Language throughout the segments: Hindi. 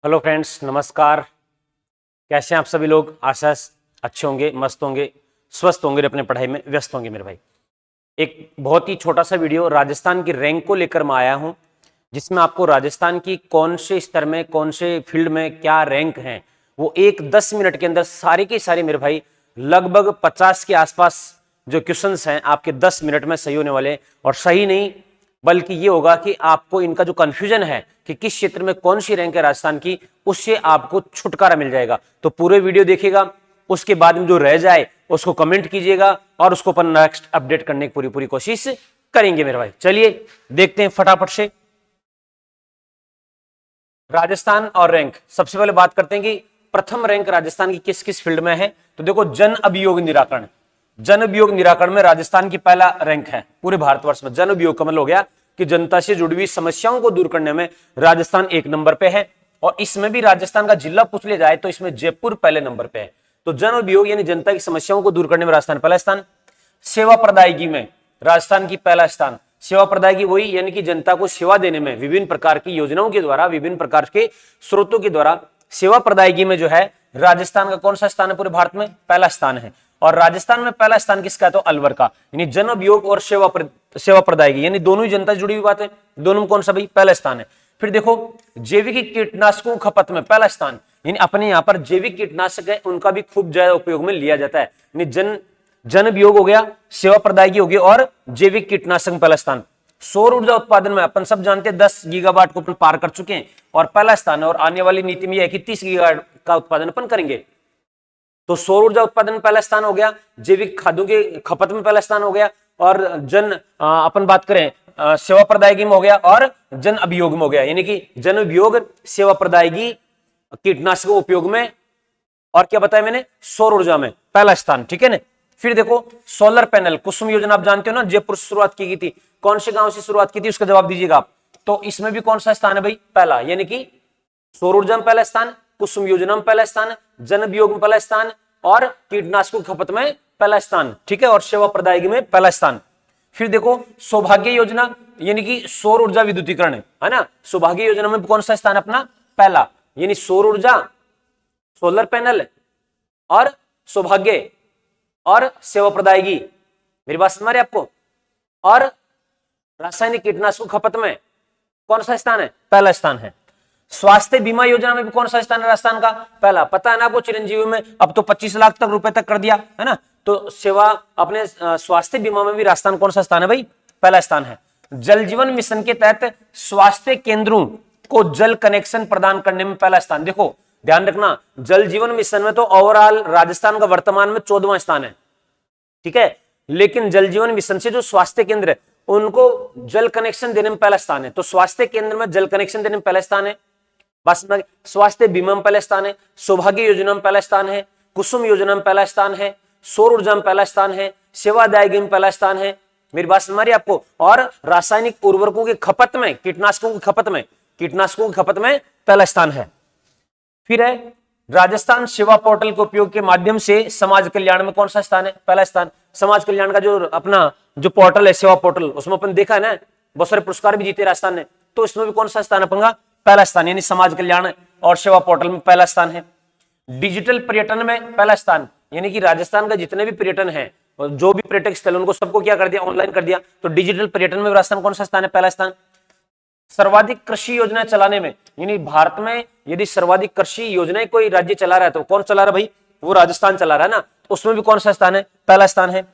हेलो फ्रेंड्स, नमस्कार। कैसे हैं आप सभी लोग? आशा अच्छे होंगे, मस्त होंगे, स्वस्थ होंगे, अपने पढ़ाई में व्यस्त होंगे। मेरे भाई, एक बहुत ही छोटा सा वीडियो राजस्थान की रैंक को लेकर मैं आया हूं, जिसमें आपको राजस्थान की कौन से स्तर में, कौन से फील्ड में क्या रैंक है, वो 10 मिनट के अंदर सारे के सारे मेरे भाई लगभग 50 के आसपास जो क्वेश्चंस हैं आपके 10 मिनट में सही होने वाले हैं। और सही नहीं बल्कि ये होगा कि आपको इनका जो कंफ्यूजन है कि किस क्षेत्र में कौन सी रैंक है राजस्थान की, उससे आपको छुटकारा मिल जाएगा। तो पूरे वीडियो देखिएगा, उसके बाद में जो रह जाए उसको कमेंट कीजिएगा और उसको अपन नेक्स्ट अपडेट करने की पूरी कोशिश करेंगे मेरे भाई। चलिए देखते हैं फटाफट से राजस्थान और रैंक। सबसे पहले बात करते हैं कि प्रथम रैंक राजस्थान की किस किस फील्ड में है। तो देखो, जन अभियोग निराकरण, जन अभियोग निराकरण में राजस्थान की पहला रैंक है पूरे भारतवर्ष में। जन अभियोग का मतलब हो गया कि जनता से जुड़ी हुई समस्याओं को दूर करने में राजस्थान 1 नंबर पे है। और इसमें भी राजस्थान का जिला पूछ लिया जाए तो इसमें जयपुर पहले नंबर पे है। तो जन अभियोग यानी जनता की समस्याओं को दूर करने में राजस्थान पहला स्थान। सेवा प्रदायगी में राजस्थान की पहला स्थान। सेवा प्रदायगी वही यानी कि जनता को सेवा देने में विभिन्न प्रकार की योजनाओं के द्वारा, विभिन्न प्रकार के स्रोतों के द्वारा सेवा प्रदायगी में जो है राजस्थान का कौन सा स्थान है? पूरे भारत में पहला स्थान है। और राजस्थान में पहला स्थान किसका है? तो अलवर का। यानी जन अभियोग और सेवा प्रदायगी यानी दोनों ही जनता से जुड़ी हुई बात है। दोनों में कौन सा भाई पहला स्थान है। फिर देखो, जैविक कीटनाशकों खपत में पहला स्थान, यानी अपने यहाँ पर जैविक कीटनाशक है उनका भी खूब ज्यादा उपयोग में लिया जाता है। यानी जन अभियोग हो गया, सेवा प्रदायगी हो गई और जैविक कीटनाशक में पहला स्थान। सौर ऊर्जा उत्पादन में अपन सब जानते हैं 10 गीगावाट को अपन पार कर चुके हैं और पहला स्थान है। और आने वाली नीति में यह है कि 30 गीगावाट का उत्पादन अपन करेंगे। तो सौर ऊर्जा उत्पादन में पहला स्थान हो गया, जैविक खाद्यों के खपत में पहला स्थान हो गया, और अपन बात करें सेवा प्रदायगी में हो गया और जन अभियोग में हो गया। यानी कि जन अभियोग, सेवा प्रदायगी, कीटनाशक उपयोग में, और क्या बताया मैंने? सौर ऊर्जा में पहला स्थान। ठीक है ना। फिर देखो, सोलर पैनल कुसुम योजना आप जानते हो ना, जयपुर से शुरुआत की गई थी। कौन से गांव से शुरुआत की थी उसका जवाब दीजिएगा आप। तो इसमें भी कौन सा स्थान है भाई? पहला। यानी कि सौर ऊर्जा में पहला स्थान, कुसुम योजना में पहला स्थान, जन अभियोग में पहला स्थान और कीटनाशकों की खपत में पहला स्थान। ठीक है। और सेवा प्रदायगी में पहला स्थान। फिर देखो, सौभाग्य योजना यानी कि सौर ऊर्जा विद्युतीकरण है ना। सौभाग्य योजना में कौन सा स्थान अपना? पहला। यानी सौर ऊर्जा, सोलर पैनल और सौभाग्य और सेवा प्रदायगी। मेरी बात समझ रहे आपको? और रासायनिक कीटनाशकों खपत में कौन सा स्थान है? पहला स्थान है। स्वास्थ्य बीमा योजना में भी कौन सा स्थान है राजस्थान का? पहला। पता है ना आपको, चिरंजीवी में अब तो 25 लाख तक रुपए तक कर दिया है ना। तो सेवा अपने स्वास्थ्य बीमा में भी राजस्थान कौन सा स्थान है भाई? पहला स्थान है। जल जीवन मिशन के तहत स्वास्थ्य केंद्रों को जल कनेक्शन प्रदान करने में पहला स्थान। देखो ध्यान रखना, जल जीवन मिशन में तो ओवरऑल राजस्थान का वर्तमान में 14वां स्थान है। ठीक है। लेकिन जल जीवन मिशन से जो स्वास्थ्य केंद्र है उनको जल कनेक्शन देने में पहला स्थान है। तो स्वास्थ्य केंद्र में जल कनेक्शन देने में पहला स्थान है। बस स्वास्थ्य बीमा में पहला स्थान है, सौभाग्य योजना में पहला स्थान है, कुसुम योजना में पहला स्थान है, सौर ऊर्जा में पहला स्थान है, सेवा दायगी में पहला स्थान है। मेरी बात समझ रही है आपको? और रासायनिक उर्वरकों की खपत में, कीटनाशकों की खपत में पहला स्थान है। फिर है राजस्थान सेवा पोर्टल के उपयोग के माध्यम से समाज कल्याण में कौन सा स्थान है? पहला स्थान। समाज कल्याण का जो अपना जो पोर्टल है सेवा पोर्टल, उसमें अपन देखा है ना बहुत सारे पुरस्कार भी जीते राजस्थान ने। तो इसमें भी कौन सा स्थान अपना? पहला स्थान। यानी समाज कल्याण और सेवा पोर्टल में पहला स्थान है। डिजिटल पर्यटन में पहला स्थान, यानी कि राजस्थान का जितने भी पर्यटन है, जो भी पर्यटक स्थल उनको सबको क्या कर दिया? ऑनलाइन कर दिया। तो डिजिटल पर्यटन में राजस्थान कौन सा स्थान है? पहला स्थान। सर्वाधिक कृषि योजना चलाने में, यानी भारत में यदि सर्वाधिक कृषि योजनाएं कोई राज्य चला रहा है तो कौन चला रहा है भाई? वो राजस्थान चला रहा है ना। उसमें भी कौन सा स्थान है? पहला स्थान है।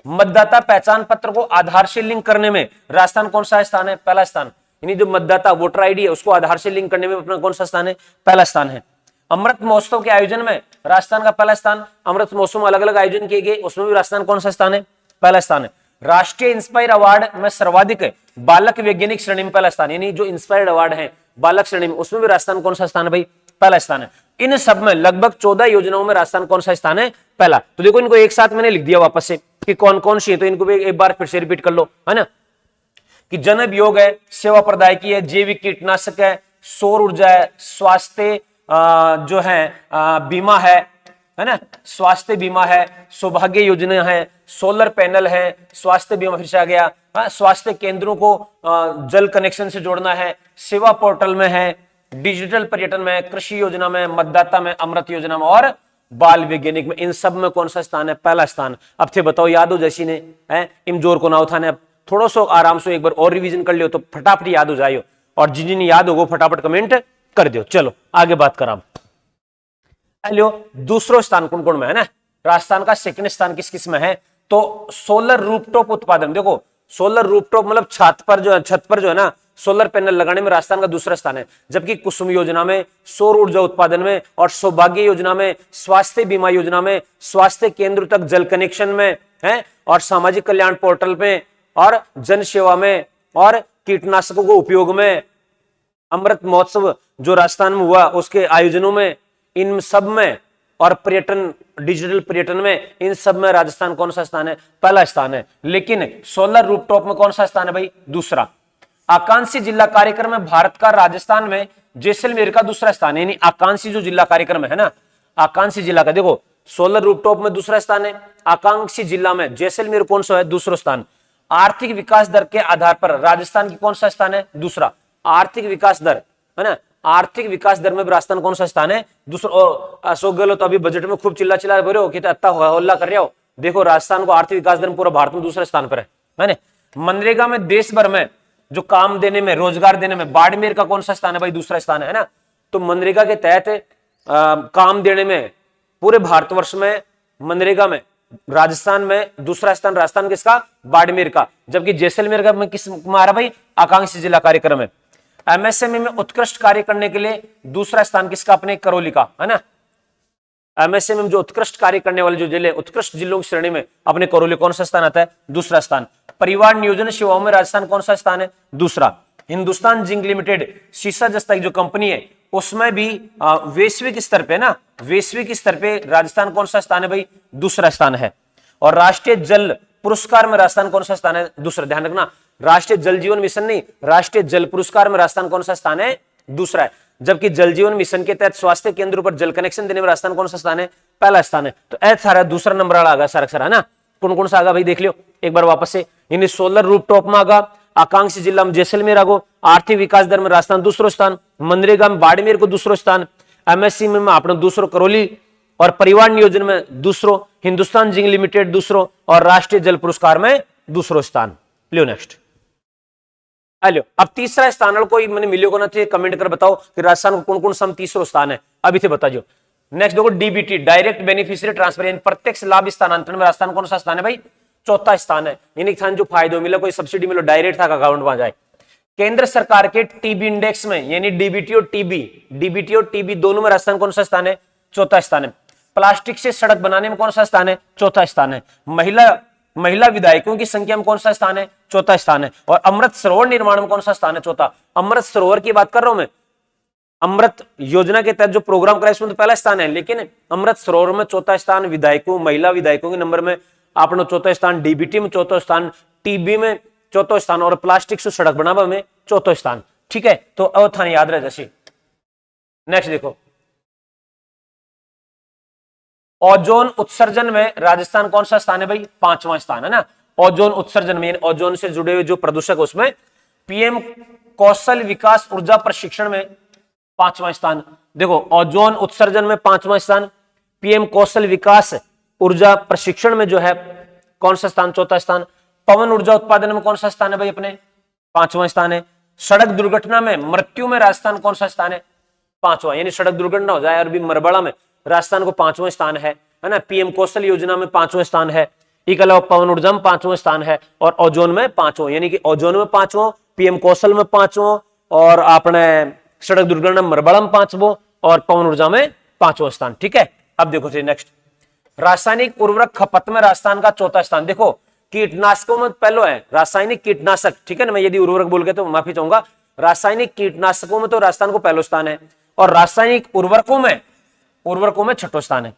मतदाता पहचान पत्र को आधार से लिंक करने में राजस्थान कौन सा स्थान है? पहला स्थान। यानी जो मतदाता वोटर आईडी है उसको आधार से लिंक करने में अपना कौन सा स्थान है? पहला स्थान है। अमृत महोत्सव के आयोजन में राजस्थान का पहला स्थान। अमृत महोत्सव में अलग अलग आयोजन किए गए, उसमें भी राजस्थान कौन सा स्थान है? पहला स्थान है। राष्ट्रीय इंस्पायर अवार्ड में सर्वाधिक बालक वैज्ञानिक श्रेणी में पहला स्थान, यानी जो इंस्पायर्ड अवार्ड है बालक श्रेणी में, उसमें भी राजस्थान कौन सा स्थान है भाई? पहला स्थान है। इन सब में लगभग 14 योजनाओं में राजस्थान कौन सा स्थान है? पहला। तो देखो इनको एक साथ मैंने लिख दिया वापस से कि कौन कौन सी है, तो इनको भी एक बार फिर से रिपीट कर लो, है ना। कि जन अभियोग है, सेवा प्रदायकी है, जैविक कीटनाशक है, सौर ऊर्जा है, स्वास्थ्य जो है बीमा है ना, स्वास्थ्य बीमा है, सौभाग्य योजना है, सोलर पैनल है, स्वास्थ्य बीमा फिर से आ गया, स्वास्थ्य केंद्रों को जल कनेक्शन से जोड़ना है, सेवा पोर्टल में है, डिजिटल पर्यटन में, कृषि योजना में, मतदाता में, अमृत योजना में और बाल वैज्ञानिक में, इन सब में कौन सा स्थान है? पहला स्थान। अब थे बताओ, याद हो जैसी ने है इमजोर को ना उठाने। अब थोड़ा सा आराम से एक बार और रिवीजन कर लियो तो फटाफट याद हो जाए, और जिन जिन याद होगो फटाफट कमेंट कर दियो। चलो आगे बात करा। हेलो, दूसरो स्थान कौन कौन में है ना? राजस्थान का सेकंड स्थान किस किस में है? तो सोलर रूफटॉप उत्पादन। देखो सोलर रूफटॉप मतलब छत पर जो है ना सोलर पैनल लगाने में राजस्थान का दूसरा स्थान है। जबकि कुसुम योजना में, सौर ऊर्जा उत्पादन में, और सौभाग्य योजना में, स्वास्थ्य बीमा योजना में, स्वास्थ्य केंद्र तक जल कनेक्शन में है, और सामाजिक कल्याण पोर्टल में, और जन सेवा में, और कीटनाशकों को उपयोग में, अमृत महोत्सव जो राजस्थान में हुआ उसके आयोजनों में, इन सब में, और पर्यटन, डिजिटल पर्यटन में, इन सब में राजस्थान कौन सा स्थान है? पहला स्थान है। लेकिन सोलर रूफटॉप में कौन सा स्थान है भाई? दूसरा। आकांक्षी जिला कार्यक्रम में भारत का राजस्थान में जैसलमेर का दूसरा स्थान है। यानी आकांक्षी जो जिला कार्यक्रम है ना, आकांक्षी जिला का देखो सोलर रूफटॉप में दूसरा स्थान है, आकांक्षी जिला में जैसलमेर कौन सा है? दूसरा स्थान। आर्थिक विकास दर के आधार पर राजस्थान की कौन सा स्थान है? दूसरा। आर्थिक विकास दर है ना, आर्थिक विकास दर में राजस्थान कौन सा स्थान है? दूसरा। और अशोक गहलोत अभी बजट में खूब चिल्ला चिल्ला रहे हो कि अत्ता हल्ला कर रहे हो, देखो राजस्थान को आर्थिक विकास दर में पूरा भारत में दूसरे स्थान पर है ना। मनरेगा में देश भर में जो काम देने में, रोजगार देने में बाड़मेर का कौन सा स्थान है भाई? दूसरा स्थान है ना। तो मनरेगा के तहत काम देने में पूरे भारतवर्ष में मनरेगा में राजस्थान में दूसरा स्थान। राजस्थान किसका? बाड़मेर का। जबकि जैसलमेर का में किस मारा भाई? आकांक्षी जिला कार्यक्रम है। एमएसएमई में उत्कृष्ट कार्य करने के लिए दूसरा स्थान किसका? अपने करौली का है ना। एमएसएमई में जो उत्कृष्ट कार्य करने वाले जो जिले, उत्कृष्ट जिलों की श्रेणी में अपने करौली कौन सा स्थान आता है? दूसरा स्थान। परिवार नियोजन सेवाओं में राजस्थान कौन सा स्थान है? दूसरा। हिंदुस्तान जिंक लिमिटेड शीशा जस्ता की जो कंपनी है उसमें भी वैश्विक स्तर पे ना, वैश्विक स्तर पे राजस्थान कौन सा स्थान है भाई? दूसरा स्थान है। और राष्ट्रीय जल पुरस्कार में राजस्थान कौन सा स्थान है? दूसरा। ध्यान रखना, राष्ट्रीय जल जीवन मिशन नहीं, राष्ट्रीय जल पुरस्कार में राजस्थान कौन सा स्थान है? दूसरा है। जबकि जल जीवन मिशन के तहत स्वास्थ्य केंद्रों पर जल कनेक्शन देने में राजस्थान कौन सा स्थान है? पहला स्थान है। तो ऐसा दूसरा नंबर वाला आगा सारा है ना। कौन कौन सा आगा भाई देख लियो एक बार वापस से। यानी सोलर रूफटॉप में आगा, आकांक्षी जिला में जैसलमेर आगो, आर्थिक विकास दर में राजस्थान दूसरो स्थान, मनरेगा में बाड़मेर को दूसरो स्थान, एमएससी में अपना दूसरो करौली, और परिवार नियोजन में दूसरो, हिंदुस्तान जिंक लिमिटेड दूसरो, और राष्ट्रीय जल पुरस्कार में दूसरो स्थान। लियो नेक्स्ट। हेलो, अब तीसरा स्थान कोई मैंने मिलियो को ना थे, कमेंट कर बताओ कि राजस्थान को कौन कौन सा तीसरो स्थान है अभी थे बता जो। नेक्स्ट देखो डीबीटी, डायरेक्ट बेनिफिशियरी ट्रांसफर, प्रत्यक्ष लाभ स्थानांतरण में राजस्थान कौन सा स्थान है भाई? चौथा स्थान है। यानी जो फायदो मिला, कोई सब्सिडी मिलो, डायरेक्ट था अकाउंट में जाए। केंद्र सरकार के टीबी इंडेक्स में, यानी डीबीटी और टीबी दोनों में राजस्थान कौन सा स्थान है? चौथा स्थान है। प्लास्टिक से सड़क बनाने में कौन सा स्थान है? चौथा स्थान है। महिला विधायकों की संख्या में कौन सा स्थान है? चौथा स्थान है। और अमृत सरोवर निर्माण में कौन सा स्थान है? चौथा। अमृत सरोवर की बात कर रहा हूं मैं, अमृत योजना के तहत जो प्रोग्राम कराया उसमें तो पहला स्थान है, लेकिन अमृत सरोवर में चौथा स्थान, विधायकों, महिला विधायकों के नंबर में आपने चौथा स्थान, डीबीटी में चौथा स्थान, टीबी में चौथा स्थान, और प्लास्टिक से सड़क बनावा में चौथा स्थान। ठीक है, तो अवधान याद रहे जैसे। नेक्स्ट देखो, ओजोन उत्सर्जन में राजस्थान कौन सा स्थान है भाई? पांचवां स्थान है ना। ओजोन उत्सर्जन में, ओजोन से जुड़े हुए जो प्रदूषक उसमें पीएम कौशल विकास ऊर्जा प्रशिक्षण में पांचवां स्थान। देखो ओजोन उत्सर्जन में पांचवां स्थान, पीएम कौशल विकास ऊर्जा प्रशिक्षण में जो है कौन सा स्थान? चौथा स्थान। पवन ऊर्जा उत्पादन में कौन सा स्थान है भाई? अपने पांचवां स्थान है। सड़क दुर्घटना में मृत्यु में राजस्थान कौन सा स्थान है? पांचवा। यानी सड़क दुर्घटना हो जाए और भी मरबड़ा में राजस्थान को पांचवां स्थान है ना। पीएम कौशल योजना में पांचवां स्थान है, इसके अलावा पवन ऊर्जा में पांचवां स्थान है, और ओजोन में पांचवां। यानी कि ओजोन में पांचवां, पीएम कौशल में पांचवां, और अपने सड़क दुर्घटना मरबड़ा में पांचवां, और पवन ऊर्जा में पांचवां स्थान। ठीक है, अब देखो नेक्स्ट, रासायनिक उर्वरक खपत में राजस्थान का चौथा स्थान। देखो कीटनाशकों में पहले है रासायनिक कीटनाशक, ठीक है ना। मैं यदि उर्वरक बोल गया तो माफी चाहूंगा। रासायनिक कीटनाशकों में तो राजस्थान को पहला स्थान है, और रासायनिक उर्वरकों में छठा स्थान है।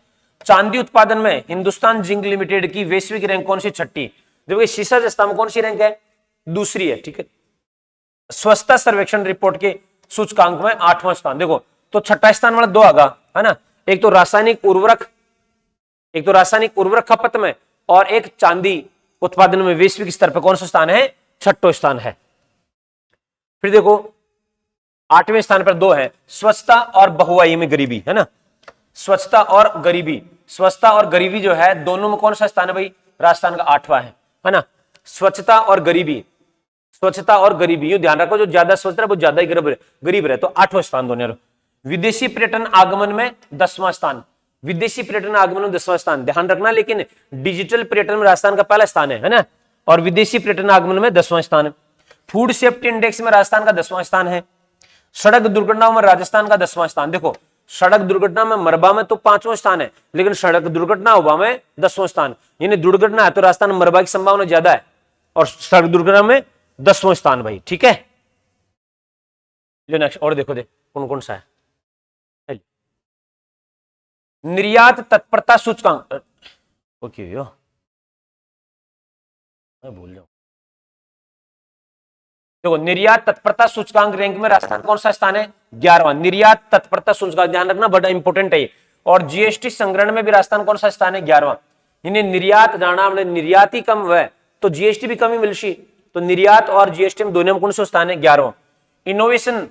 चांदी उत्पादन में हिंदुस्तान जिंक लिमिटेड की वैश्विक रैंक कौन सी? छठी। देखो शीशा जस्ता में कौन सी रैंक है? दूसरी है। ठीक है, स्वच्छता सर्वेक्षण रिपोर्ट के सूचकांक में आठवां स्थान। देखो तो छठा स्थान वाला दो आगा है ना, एक तो रासायनिक उर्वरक खपत में, और एक चांदी उत्पादन में वैश्विक स्तर पर कौन सा स्थान है? छठो स्थान है। फिर देखो 8वें स्थान पर 2 है, स्वच्छता और बहुआयी में गरीबी, है ना। स्वच्छता और गरीबी, स्वच्छता और गरीबी जो है दोनों में कौन सा स्थान है भाई, राजस्थान का 8वां है ना। स्वच्छता और गरीबी, स्वच्छता और गरीबी, ये ध्यान रखो, जो ज्यादा स्वच्छ है वो ज्यादा ही गरीब रहे, तो 8वां स्थान दोनों। विदेशी पर्यटन आगमन में 10वां स्थान, विदेशी पर्यटन आगमन में 10वां स्थान, ध्यान रखना। लेकिन डिजिटल पर्यटन में राजस्थान का पहला स्थान है ना, और विदेशी पर्यटन आगमन में 10वां स्थान है। फूड सेफ्टी इंडेक्स में राजस्थान का 10वां स्थान है। सड़क दुर्घटनाओं में राजस्थान का 10वां स्थान। देखो सड़क दुर्घटना में मरबा में तो 5वां स्थान है, लेकिन सड़क दुर्घटना हुआ में 10वां स्थान, यानी दुर्घटना है तो राजस्थान में मरबा की संभावना ज्यादा है, और सड़क दुर्घटना में 10वां स्थान भाई, ठीक है। जो नेक्स्ट और देखो कौन कौन सा है। निर्यात तत्परता सूचकांक, ओके यो मैं भूल जाऊं, देखो निर्यात तत्परता सूचकांक रैंक में राजस्थान कौन सा स्थान है, 11वां। निर्यात तत्परता सूचकांक ध्यान रखना, बड़ा इंपॉर्टेंट है ये। और जीएसटी संग्रहण में भी राजस्थान कौन सा स्थान है, 11वां। यानी निर्यात जाना हमने, निर्यात ही कम हुआ है तो जीएसटी भी कम ही मिलशी, तो निर्यात और जीएसटी में दोनों में कौन सा स्थान है, 11वां। इनोवेशन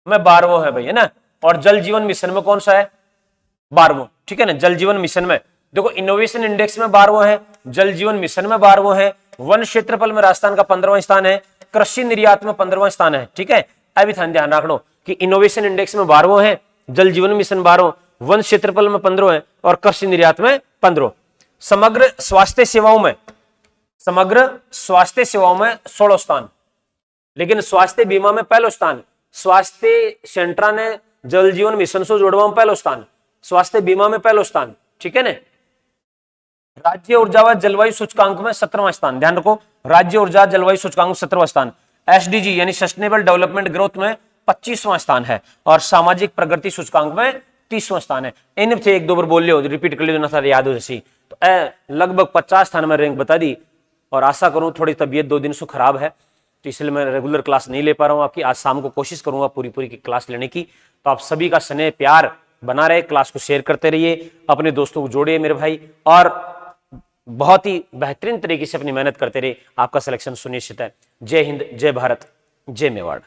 में 12वां है भाई, है ना। और जल जीवन मिशन में कौन सा है, 12वां, ठीक है ना। जल जीवन मिशन में देखो इनोवेशन इंडेक्स में 12वां है, जल जीवन मिशन में 12वां है, वन क्षेत्रफल में राजस्थान का 15वां स्थान है, कृषि निर्यात में 15वां स्थान है, ठीक है। अभी ध्यान रख लो कि इनोवेशन इंडेक्स में 12वां है, जल जीवन मिशन 12वां, वन क्षेत्रफल में 15वां है, और कृषि निर्यात में 15वां। समग्र स्वास्थ्य सेवाओं में, समग्र स्वास्थ्य सेवाओं में 16 स्थान, लेकिन स्वास्थ्य बीमा में पहला स्थान। स्वास्थ्य सेंटर ने जल जीवन मिशन से जोड़वा में पहला स्थान, स्वास्थ्य बीमा में पहला स्थान, ठीक है ना। राज्य ऊर्जा व जलवायु सूचकांक में 17वां स्थान, ध्यान रखो राज्य ऊर्जा जलवायु सूचकांक में 17वां स्थान। एसडीजी यानी सस्टेनेबल डेवलपमेंट ग्रोथ में 25वां स्थान है, और सामाजिक प्रगति सूचकांक में 30वां स्थान है। इन थे एक दो बार बोल लियो, रिपीट कर लियो ना, याद हो जैसी। तो लगभग 50 स्थान में रैंक बता दी, और आशा करूं थोड़ी तबीयत 2 दिन से खराब है तो इसलिए मैं रेगुलर क्लास नहीं ले पा रहा हूं आपकी। आज शाम को कोशिश करूंगा पूरी की क्लास लेने की। तो आप सभी का स्नेह प्यार बना रहे, क्लास को शेयर करते रहिए, अपने दोस्तों को जोड़िए मेरे भाई, और बहुत ही बेहतरीन तरीके से अपनी मेहनत करते रहे, आपका सिलेक्शन सुनिश्चित है। जय हिंद, जय भारत, जय मेवाड़।